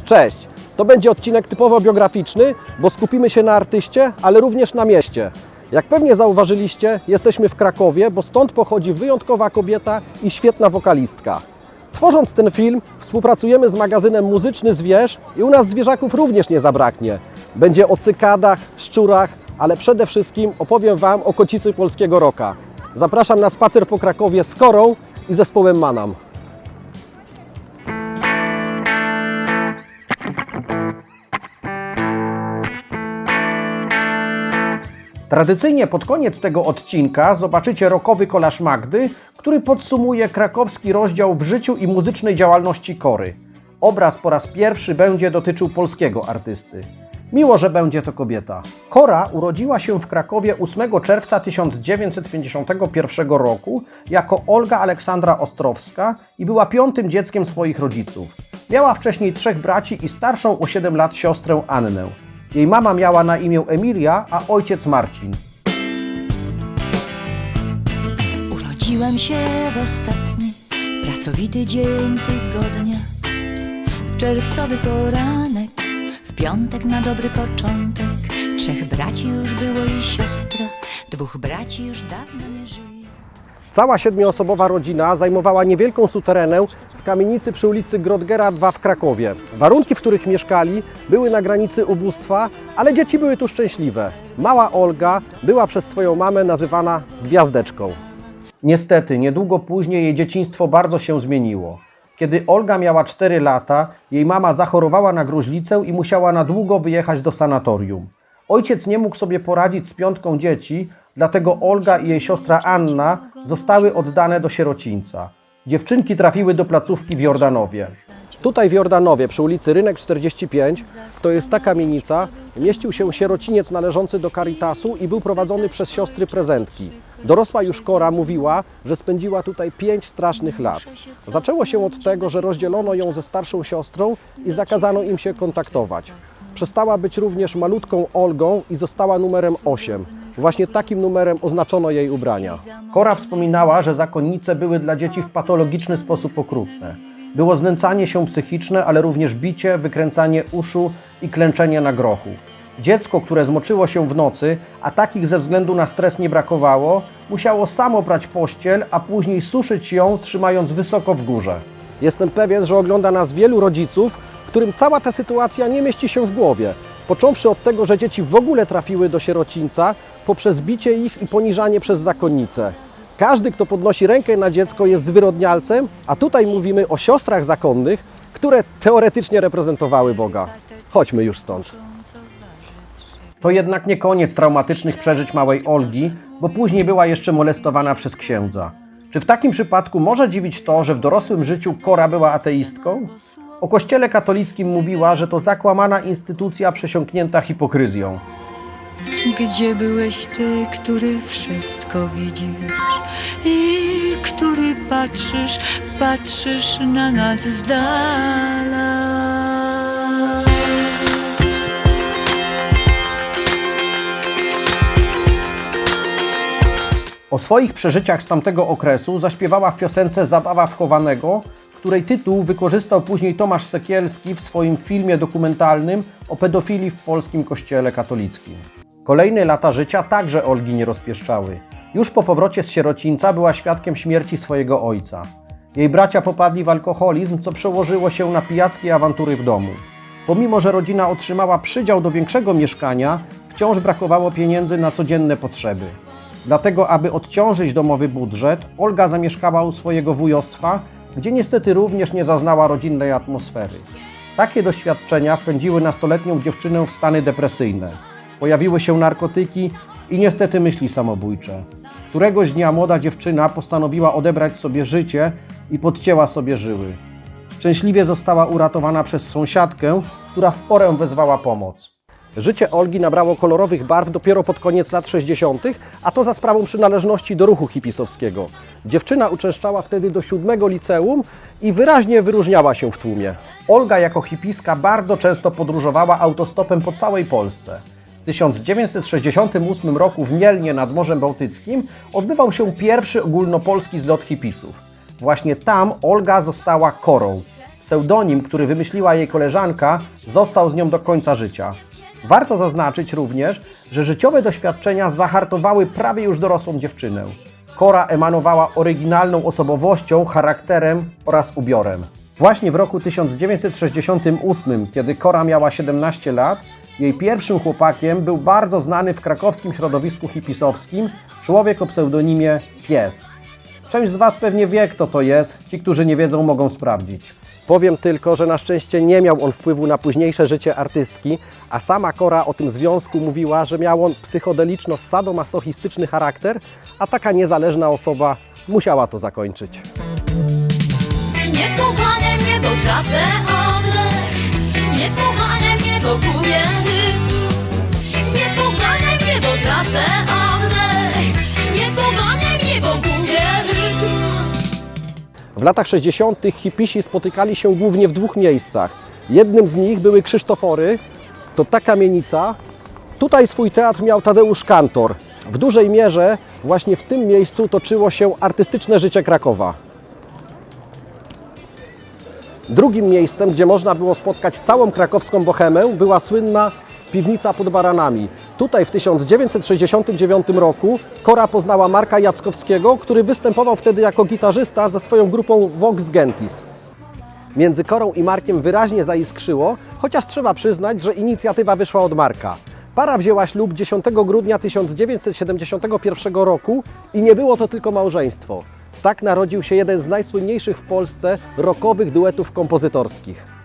Cześć! To będzie odcinek typowo biograficzny, bo skupimy się na artyście, ale również na mieście. Jak pewnie zauważyliście, jesteśmy w Krakowie, bo stąd pochodzi wyjątkowa kobieta i świetna wokalistka. Tworząc ten film, współpracujemy z magazynem Muzyczny Zwierz i u nas zwierzaków również nie zabraknie. Będzie o cykadach, szczurach, ale przede wszystkim opowiem Wam o kocicy polskiego rocka. Zapraszam na spacer po Krakowie z Korą i zespołem Manam. Tradycyjnie pod koniec tego odcinka zobaczycie rockowy kolaż Magdy, który podsumuje krakowski rozdział w życiu i muzycznej działalności Kory. Obraz po raz pierwszy będzie dotyczył polskiego artysty. Miło, że będzie to kobieta. Kora urodziła się w Krakowie 8 czerwca 1951 roku jako Olga Aleksandra Ostrowska i była piątym dzieckiem swoich rodziców. Miała wcześniej 3 braci i starszą o 7 lat siostrę Annę. Jej mama miała na imię Emilia, a ojciec Marcin. Urodziłam się w ostatni, pracowity dzień tygodnia. W czerwcowy poranek, w piątek na dobry początek. 3 braci już było i siostra, 2 braci już dawno nie żyje. Cała 7-osobowa rodzina zajmowała niewielką suterenę w kamienicy przy ulicy Grodgera 2 w Krakowie. Warunki, w których mieszkali, były na granicy ubóstwa, ale dzieci były tu szczęśliwe. Mała Olga była przez swoją mamę nazywana Gwiazdeczką. Niestety, niedługo później jej dzieciństwo bardzo się zmieniło. Kiedy Olga miała 4 lata, jej mama zachorowała na gruźlicę i musiała na długo wyjechać do sanatorium. Ojciec nie mógł sobie poradzić z 5 dzieci, dlatego Olga i jej siostra Anna zostały oddane do sierocińca. Dziewczynki trafiły do placówki w Jordanowie. Tutaj w Jordanowie, przy ulicy Rynek 45, to jest ta kamienica, mieścił się sierociniec należący do Caritasu i był prowadzony przez siostry Prezentki. Dorosła już Kora mówiła, że spędziła tutaj 5 strasznych lat. Zaczęło się od tego, że rozdzielono ją ze starszą siostrą i zakazano im się kontaktować. Przestała być również malutką Olgą i została numerem 8. Właśnie takim numerem oznaczono jej ubrania. Kora wspominała, że zakonnice były dla dzieci w patologiczny sposób okrutne. Było znęcanie się psychiczne, ale również bicie, wykręcanie uszu i klęczenie na grochu. Dziecko, które zmoczyło się w nocy, a takich ze względu na stres nie brakowało, musiało samo prać pościel, a później suszyć ją, trzymając wysoko w górze. Jestem pewien, że ogląda nas wielu rodziców, którym cała ta sytuacja nie mieści się w głowie. Począwszy od tego, że dzieci w ogóle trafiły do sierocińca, poprzez bicie ich i poniżanie przez zakonnice. Każdy, kto podnosi rękę na dziecko, jest zwyrodnialcem, a tutaj mówimy o siostrach zakonnych, które teoretycznie reprezentowały Boga. Chodźmy już stąd. To jednak nie koniec traumatycznych przeżyć małej Olgi, bo później była jeszcze molestowana przez księdza. Czy w takim przypadku może dziwić to, że w dorosłym życiu Kora była ateistką? O Kościele katolickim mówiła, że to zakłamana instytucja przesiąknięta hipokryzją. Gdzie byłeś ty, który wszystko widzisz i który patrzysz na nas z dala? O swoich przeżyciach z tamtego okresu zaśpiewała w piosence Zabawa wchowanego, której tytuł wykorzystał później Tomasz Sekielski w swoim filmie dokumentalnym o pedofilii w polskim kościele katolickim. Kolejne lata życia także Olgi nie rozpieszczały. Już po powrocie z sierocińca była świadkiem śmierci swojego ojca. Jej bracia popadli w alkoholizm, co przełożyło się na pijackie awantury w domu. Pomimo że rodzina otrzymała przydział do większego mieszkania, wciąż brakowało pieniędzy na codzienne potrzeby. Dlatego, aby odciążyć domowy budżet, Olga zamieszkała u swojego wujostwa, gdzie niestety również nie zaznała rodzinnej atmosfery. Takie doświadczenia wpędziły nastoletnią dziewczynę w stany depresyjne. Pojawiły się narkotyki i niestety myśli samobójcze. Któregoś dnia młoda dziewczyna postanowiła odebrać sobie życie i podcięła sobie żyły. Szczęśliwie została uratowana przez sąsiadkę, która w porę wezwała pomoc. Życie Olgi nabrało kolorowych barw dopiero pod koniec lat 60., a to za sprawą przynależności do ruchu hipisowskiego. Dziewczyna uczęszczała wtedy do 7. liceum i wyraźnie wyróżniała się w tłumie. Olga jako hipiska bardzo często podróżowała autostopem po całej Polsce. W 1968 roku w Mielnie nad Morzem Bałtyckim odbywał się pierwszy ogólnopolski zlot hipisów. Właśnie tam Olga została Korą. Pseudonim, który wymyśliła jej koleżanka, został z nią do końca życia. Warto zaznaczyć również, że życiowe doświadczenia zahartowały prawie już dorosłą dziewczynę. Cora emanowała oryginalną osobowością, charakterem oraz ubiorem. Właśnie w roku 1968, kiedy Cora miała 17 lat, jej pierwszym chłopakiem był bardzo znany w krakowskim środowisku hipisowskim człowiek o pseudonimie Pies. Część z Was pewnie wie, kto to jest, ci, którzy nie wiedzą, mogą sprawdzić. Powiem tylko, że na szczęście nie miał on wpływu na późniejsze życie artystki, a sama Cora o tym związku mówiła, że miał on psychodeliczno-sadomasochistyczny charakter, a taka niezależna osoba musiała to zakończyć. Nie poganiaj mnie, bo tracę oddech. Nie poganiaj mnie, bo gubię rytm. Nie poganiaj mnie, bo tracę oddech. Nie poganiaj mnie, bo gubię rytm. W latach 60. hipisi spotykali się głównie w dwóch miejscach. Jednym z nich były Krzysztofory, to ta kamienica. Tutaj swój teatr miał Tadeusz Kantor. W dużej mierze właśnie w tym miejscu toczyło się artystyczne życie Krakowa. Drugim miejscem, gdzie można było spotkać całą krakowską bohemę, była słynna piwnica pod Baranami. Tutaj w 1969 roku Cora poznała Marka Jackowskiego, który występował wtedy jako gitarzysta ze swoją grupą Vox Gentis. Między Corą i Markiem wyraźnie zaiskrzyło, chociaż trzeba przyznać, że inicjatywa wyszła od Marka. Para wzięła ślub 10 grudnia 1971 roku i nie było to tylko małżeństwo. Tak narodził się jeden z najsłynniejszych w Polsce rockowych duetów kompozytorskich.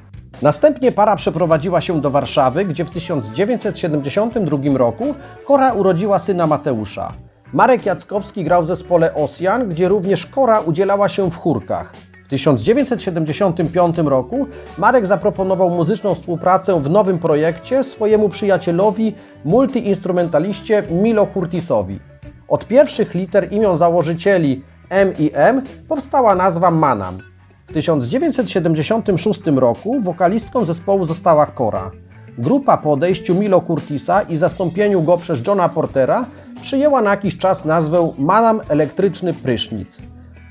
Następnie para przeprowadziła się do Warszawy, gdzie w 1972 roku Cora urodziła syna Mateusza. Marek Jackowski grał w zespole Ossian, gdzie również Cora udzielała się w chórkach. W 1975 roku Marek zaproponował muzyczną współpracę w nowym projekcie swojemu przyjacielowi, multiinstrumentaliście Milo Curtisowi. Od pierwszych liter imion założycieli M i M powstała nazwa Manam. W 1976 roku wokalistką zespołu została Cora. Grupa po odejściu Milo Curtisa i zastąpieniu go przez Johna Portera przyjęła na jakiś czas nazwę Manam Elektryczny Prysznic.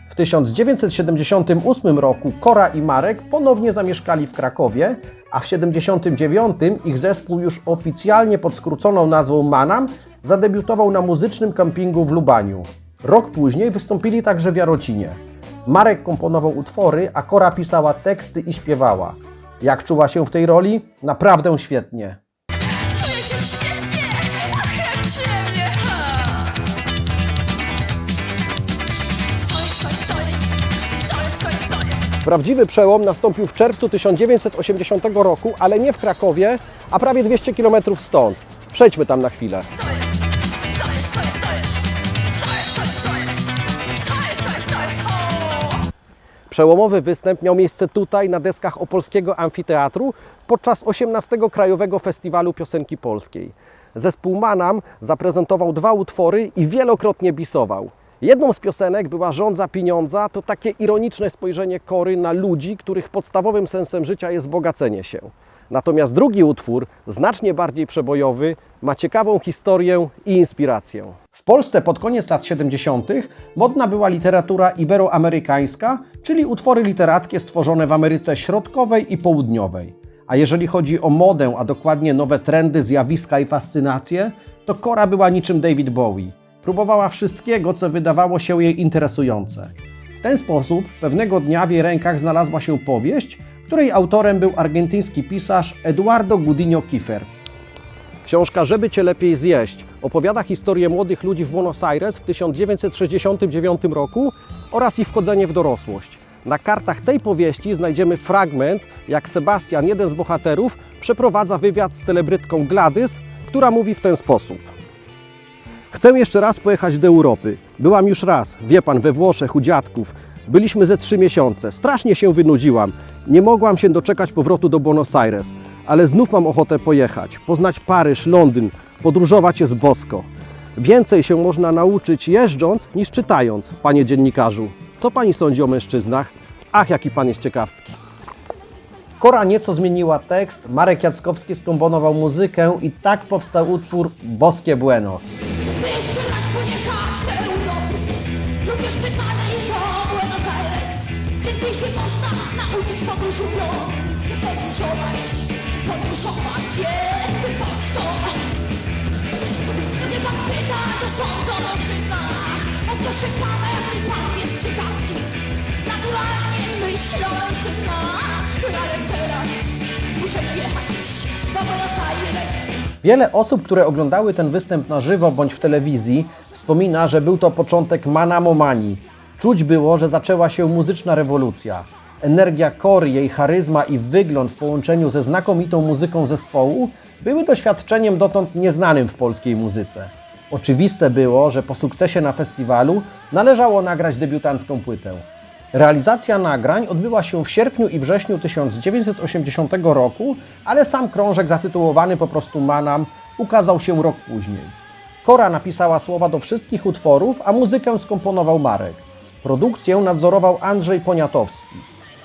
W 1978 roku Cora i Marek ponownie zamieszkali w Krakowie, a w 1979 ich zespół już oficjalnie pod skróconą nazwą Manam zadebiutował na muzycznym kampingu w Lubaniu. Rok później wystąpili także w Jarocinie. Marek komponował utwory, a Cora pisała teksty i śpiewała. Jak czuła się w tej roli? Naprawdę świetnie. Czuję się świetnie, ach jak przyjemnie. Stoję. Prawdziwy przełom nastąpił w czerwcu 1980 roku, ale nie w Krakowie, a prawie 200 km stąd. Przejdźmy tam na chwilę. Stoję. Przełomowy występ miał miejsce tutaj, na deskach Opolskiego Amfiteatru, podczas 18. Krajowego Festiwalu Piosenki Polskiej. Zespół Manam zaprezentował 2 utwory i wielokrotnie bisował. Jedną z piosenek była Żądza pieniądza, to takie ironiczne spojrzenie Cory na ludzi, których podstawowym sensem życia jest bogacenie się. Natomiast drugi utwór, znacznie bardziej przebojowy, ma ciekawą historię i inspirację. W Polsce pod koniec lat 70. modna była literatura iberoamerykańska, czyli utwory literackie stworzone w Ameryce Środkowej i Południowej. A jeżeli chodzi o modę, a dokładnie nowe trendy, zjawiska i fascynacje, to Cora była niczym David Bowie. Próbowała wszystkiego, co wydawało się jej interesujące. W ten sposób pewnego dnia w jej rękach znalazła się powieść, której autorem był argentyński pisarz Eduardo Gudinho Kiefer. Książka Żeby Cię lepiej zjeść opowiada historię młodych ludzi w Buenos Aires w 1969 roku oraz ich wchodzenie w dorosłość. Na kartach tej powieści znajdziemy fragment, jak Sebastian, jeden z bohaterów, przeprowadza wywiad z celebrytką Gladys, która mówi w ten sposób. Chcę jeszcze raz pojechać do Europy. Byłam już raz, wie pan, we Włoszech, u dziadków. Byliśmy ze 3 miesiące. Strasznie się wynudziłam. Nie mogłam się doczekać powrotu do Buenos Aires. Ale znów mam ochotę pojechać. Poznać Paryż, Londyn. Podróżować jest bosko. Więcej się można nauczyć jeżdżąc niż czytając, panie dziennikarzu. Co pani sądzi o mężczyznach? Ach, jaki pan jest ciekawski. Cora nieco zmieniła tekst, Marek Jackowski skomponował muzykę i tak powstał utwór Boskie Buenos. By jeszcze raz pojechać do Europy lub jeszcze dalej do Buenos Aires. Więcej się można nauczyć podróżować. szumiący podróżować jest prosto. Gdy pan pyta, co sądzą o mężczyznach, o proszę pana, jaki pan jest ciekawski. Naturalnie myślę o mężczyznach, ale teraz muszę jechać do Buenos Aires. Wiele osób, które oglądały ten występ na żywo bądź w telewizji, wspomina, że był to początek Manamomanii. Czuć było, że zaczęła się muzyczna rewolucja. Energia Kory, jej charyzma i wygląd w połączeniu ze znakomitą muzyką zespołu były doświadczeniem dotąd nieznanym w polskiej muzyce. Oczywiste było, że po sukcesie na festiwalu należało nagrać debiutancką płytę. Realizacja nagrań odbyła się w sierpniu i wrześniu 1980 roku, ale sam krążek zatytułowany po prostu Manam ukazał się rok później. Kora napisała słowa do wszystkich utworów, a muzykę skomponował Marek. Produkcję nadzorował Andrzej Poniatowski.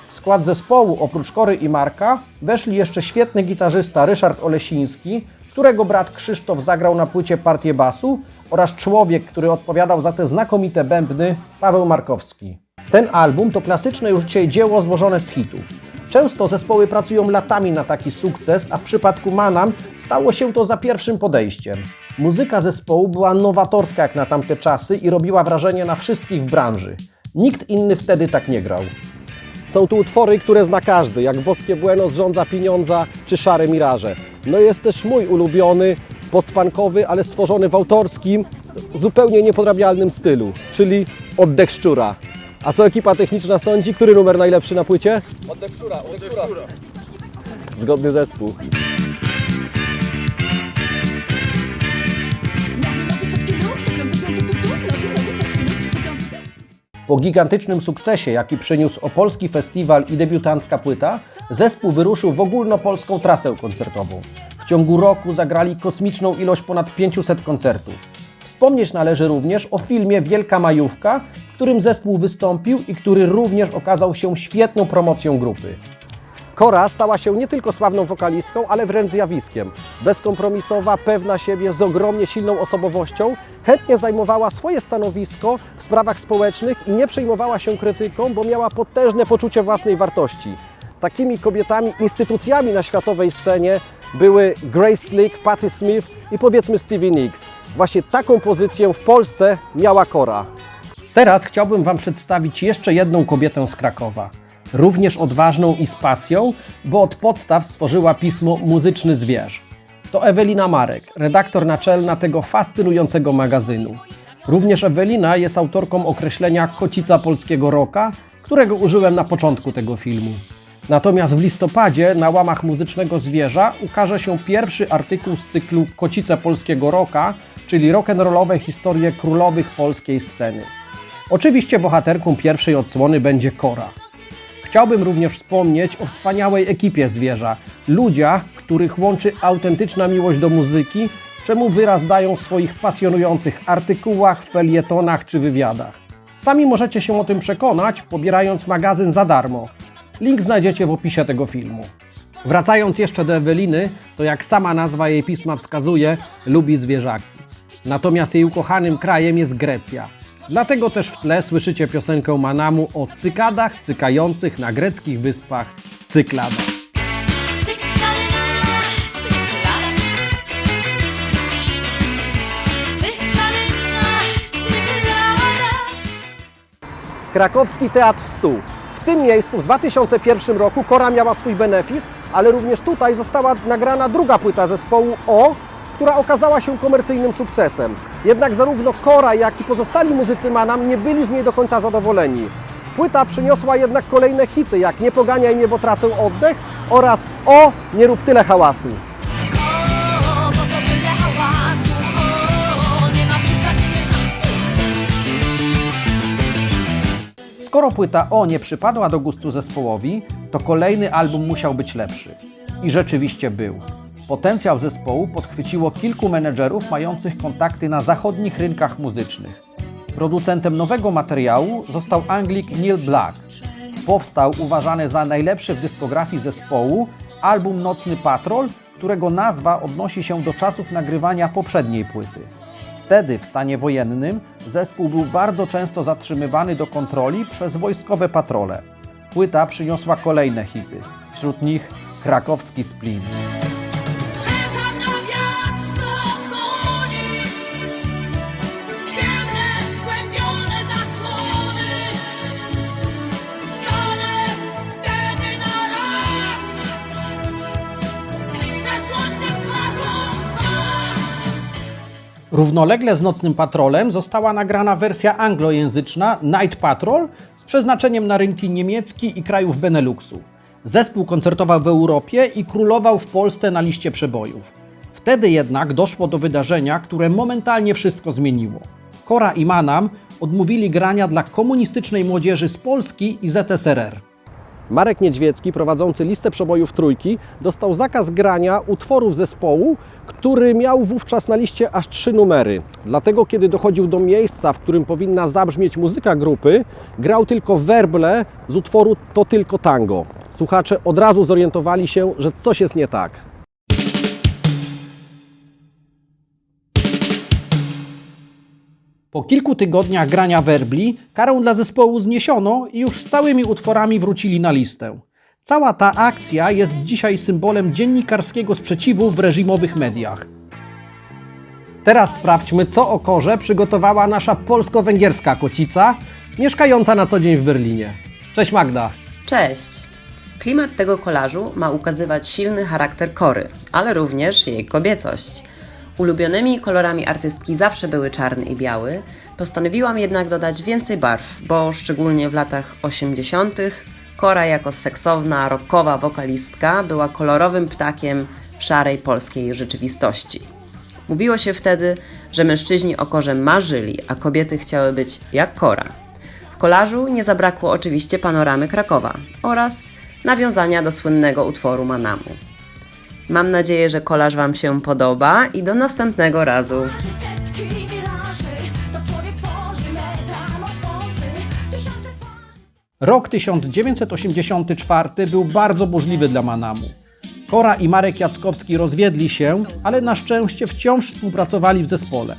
W skład zespołu oprócz Kory i Marka weszli jeszcze świetny gitarzysta Ryszard Olesiński, którego brat Krzysztof zagrał na płycie partię basu, oraz człowiek, który odpowiadał za te znakomite bębny, Paweł Markowski. Ten album to klasyczne już dzisiaj dzieło złożone z hitów. Często zespoły pracują latami na taki sukces, a w przypadku Manam stało się to za pierwszym podejściem. Muzyka zespołu była nowatorska jak na tamte czasy i robiła wrażenie na wszystkich w branży. Nikt inny wtedy tak nie grał. Są tu utwory, które zna każdy, jak Boskie Bueno, Rządza Pieniądza czy Szare Miraże. No jest też mój ulubiony, postpunkowy, ale stworzony w autorskim, zupełnie niepodrabialnym stylu, czyli Oddech Szczura. A co ekipa techniczna sądzi? Który numer najlepszy na płycie? Oddech Szczura. Zgodny zespół. Po gigantycznym sukcesie, jaki przyniósł opolski festiwal i debiutancka płyta, zespół wyruszył w ogólnopolską trasę koncertową. W ciągu roku zagrali kosmiczną ilość ponad 500 koncertów. Wspomnieć należy również o filmie Wielka Majówka, w którym zespół wystąpił i który również okazał się świetną promocją grupy. Kora stała się nie tylko sławną wokalistką, ale wręcz zjawiskiem. Bezkompromisowa, pewna siebie, z ogromnie silną osobowością, chętnie zajmowała swoje stanowisko w sprawach społecznych i nie przejmowała się krytyką, bo miała potężne poczucie własnej wartości. Takimi kobietami, instytucjami na światowej scenie były Grace Slick, Patti Smith i powiedzmy Stevie Nicks. Właśnie taką pozycję w Polsce miała Kora. Teraz chciałbym Wam przedstawić jeszcze jedną kobietę z Krakowa. Również odważną i z pasją, bo od podstaw stworzyła pismo Muzyczny Zwierz. To Ewelina Marek, redaktor naczelna tego fascynującego magazynu. Również Ewelina jest autorką określenia kocica polskiego rocka, którego użyłem na początku tego filmu. Natomiast w listopadzie na łamach Muzycznego Zwierza ukaże się pierwszy artykuł z cyklu Kocice polskiego rocka, czyli rock'n'rollowe historie królowych polskiej sceny. Oczywiście bohaterką pierwszej odsłony będzie Kora. Chciałbym również wspomnieć o wspaniałej ekipie Zwierza, ludziach, których łączy autentyczna miłość do muzyki, czemu wyraz dają w swoich pasjonujących artykułach, felietonach czy wywiadach. Sami możecie się o tym przekonać, pobierając magazyn za darmo. Link znajdziecie w opisie tego filmu. Wracając jeszcze do Eweliny, to jak sama nazwa jej pisma wskazuje, lubi zwierzaki. Natomiast jej ukochanym krajem jest Grecja. Dlatego też w tle słyszycie piosenkę Manamu o cykadach cykających na greckich wyspach Cyklada. Krakowski Teatr Stół. W tym miejscu w 2001 roku Kora miała swój benefis, ale również tutaj została nagrana druga płyta zespołu O, która okazała się komercyjnym sukcesem. Jednak zarówno Kora, jak i pozostali muzycy Manam nie byli z niej do końca zadowoleni. Płyta przyniosła jednak kolejne hity, jak Nie poganiaj mnie, bo tracę oddech oraz O, nie rób tyle hałasu. O, bo to tyle hałasu, o, nie ma już dla ciebie szansy. Skoro płyta O nie przypadła do gustu zespołowi, to kolejny album musiał być lepszy. I rzeczywiście był. Potencjał zespołu podchwyciło kilku menedżerów mających kontakty na zachodnich rynkach muzycznych. Producentem nowego materiału został Anglik Neil Black. Powstał uważany za najlepszy w dyskografii zespołu album Nocny Patrol, którego nazwa odnosi się do czasów nagrywania poprzedniej płyty. Wtedy w stanie wojennym zespół był bardzo często zatrzymywany do kontroli przez wojskowe patrole. płyta przyniosła kolejne hity. Wśród nich Krakowski Splin. Czekam na wiatr, co rozgoni ciemne, skłębione zasłony. Stanę wtedy na raz ze słońcem twarzą w twarz. Równolegle z Nocnym Patrolem została nagrana wersja anglojęzyczna Night Patrol z przeznaczeniem na rynki niemiecki i krajów Beneluxu. Zespół koncertował w Europie i królował w Polsce na liście przebojów. Wtedy jednak doszło do wydarzenia, które momentalnie wszystko zmieniło. Kora i Manam odmówili grania dla komunistycznej młodzieży z Polski i ZSRR. Marek Niedźwiecki, prowadzący listę przebojów Trójki, dostał zakaz grania utworów zespołu, który miał wówczas na liście aż 3 numery. Dlatego, kiedy dochodził do miejsca, w którym powinna zabrzmieć muzyka grupy, grał tylko werble z utworu To tylko tango. Słuchacze od razu zorientowali się, że coś jest nie tak. Po kilku tygodniach grania werbli karę dla zespołu zniesiono i już z całymi utworami wrócili na listę. Cała ta akcja jest dzisiaj symbolem dziennikarskiego sprzeciwu w reżimowych mediach. Teraz sprawdźmy, co o Korze przygotowała nasza polsko-węgierska kocica, mieszkająca na co dzień w Berlinie. Cześć Magda! Cześć! Klimat tego kolażu ma ukazywać silny charakter Kory, ale również jej kobiecość. Ulubionymi kolorami artystki zawsze były czarny i biały, postanowiłam jednak dodać więcej barw, bo szczególnie w latach 80. Kora jako seksowna, rockowa wokalistka była kolorowym ptakiem w szarej polskiej rzeczywistości. Mówiło się wtedy, że mężczyźni o Korze marzyli, a kobiety chciały być jak Kora. W kolażu nie zabrakło oczywiście panoramy Krakowa oraz nawiązania do słynnego utworu Manamu. Mam nadzieję, że kolaż Wam się podoba i do następnego razu. Setki wiraży, to człowiek tworzy metamorfozy. Tysiące twarzy. Rok 1984 był bardzo burzliwy dla Manamu. Kora i Marek Jackowski rozwiedli się, ale na szczęście wciąż współpracowali w zespole.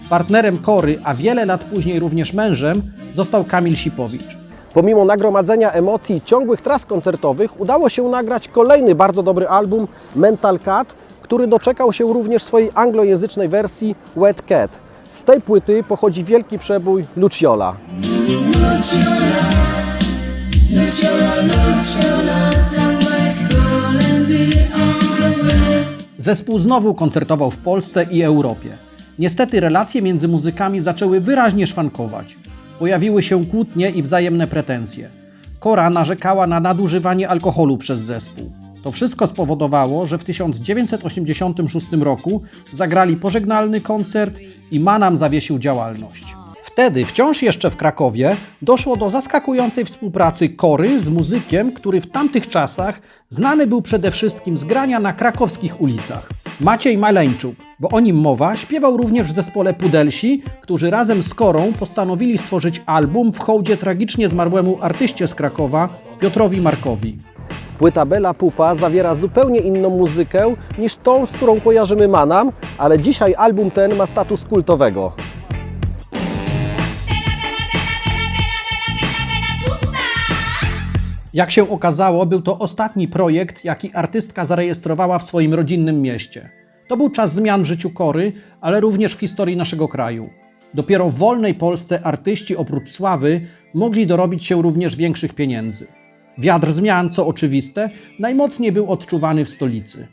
Partnerem Kory, a wiele lat później również mężem, został Kamil Sipowicz. Pomimo nagromadzenia emocji i ciągłych tras koncertowych udało się nagrać kolejny bardzo dobry album Mental Cat, który doczekał się również swojej anglojęzycznej wersji Wet Cat. Z tej płyty pochodzi wielki przebój Luciola. Zespół znowu koncertował w Polsce i Europie. Niestety relacje między muzykami zaczęły wyraźnie szwankować. Pojawiły się kłótnie i wzajemne pretensje. Kora narzekała na nadużywanie alkoholu przez zespół. To wszystko spowodowało, że w 1986 roku zagrali pożegnalny koncert i Manam zawiesił działalność. Wtedy, wciąż jeszcze w Krakowie, doszło do zaskakującej współpracy Kory z muzykiem, który w tamtych czasach znany był przede wszystkim z grania na krakowskich ulicach. Maciej Maleńczuk, bo o nim mowa, śpiewał również w zespole Pudelsi, którzy razem z Korą postanowili stworzyć album w hołdzie tragicznie zmarłemu artyście z Krakowa, Piotrowi Markowi. Płyta Bela Pupa zawiera zupełnie inną muzykę niż tą, z którą kojarzymy Manam, ale dzisiaj album ten ma status kultowego. Jak się okazało, był to ostatni projekt, jaki artystka zarejestrowała w swoim rodzinnym mieście. To był czas zmian w życiu Kory, ale również w historii naszego kraju. Dopiero w wolnej Polsce artyści oprócz sławy mogli dorobić się również większych pieniędzy. Wiatr zmian, co oczywiste, najmocniej był odczuwany w stolicy.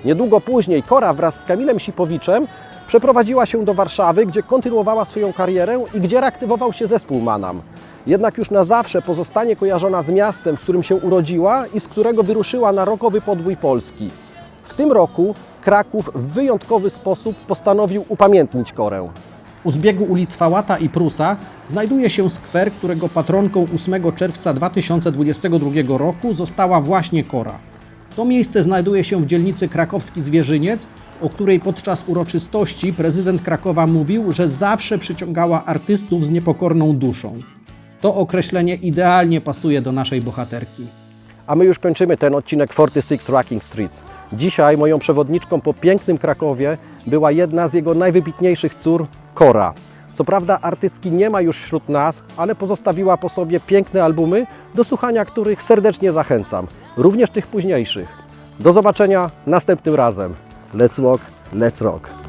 Niedługo później Kora wraz z Kamilem Sipowiczem przeprowadziła się do Warszawy, gdzie kontynuowała swoją karierę i gdzie reaktywował się zespół Manam. Jednak już na zawsze pozostanie kojarzona z miastem, w którym się urodziła i z którego wyruszyła na rockowy podbój Polski. W tym roku Kraków w wyjątkowy sposób postanowił upamiętnić Korę. U zbiegu ulic Fałata i Prusa znajduje się skwer, którego patronką 8 czerwca 2022 roku została właśnie Kora. To miejsce znajduje się w dzielnicy Krakowski Zwierzyniec, o której podczas uroczystości prezydent Krakowa mówił, że zawsze przyciągała artystów z niepokorną duszą. To określenie idealnie pasuje do naszej bohaterki. A my już kończymy ten odcinek 46 Rocking Streets. Dzisiaj moją przewodniczką po pięknym Krakowie była jedna z jego najwybitniejszych cór, Kora. Co prawda artystki nie ma już wśród nas, ale pozostawiła po sobie piękne albumy, do słuchania których serdecznie zachęcam, również tych późniejszych. Do zobaczenia następnym razem. Let's walk, let's rock.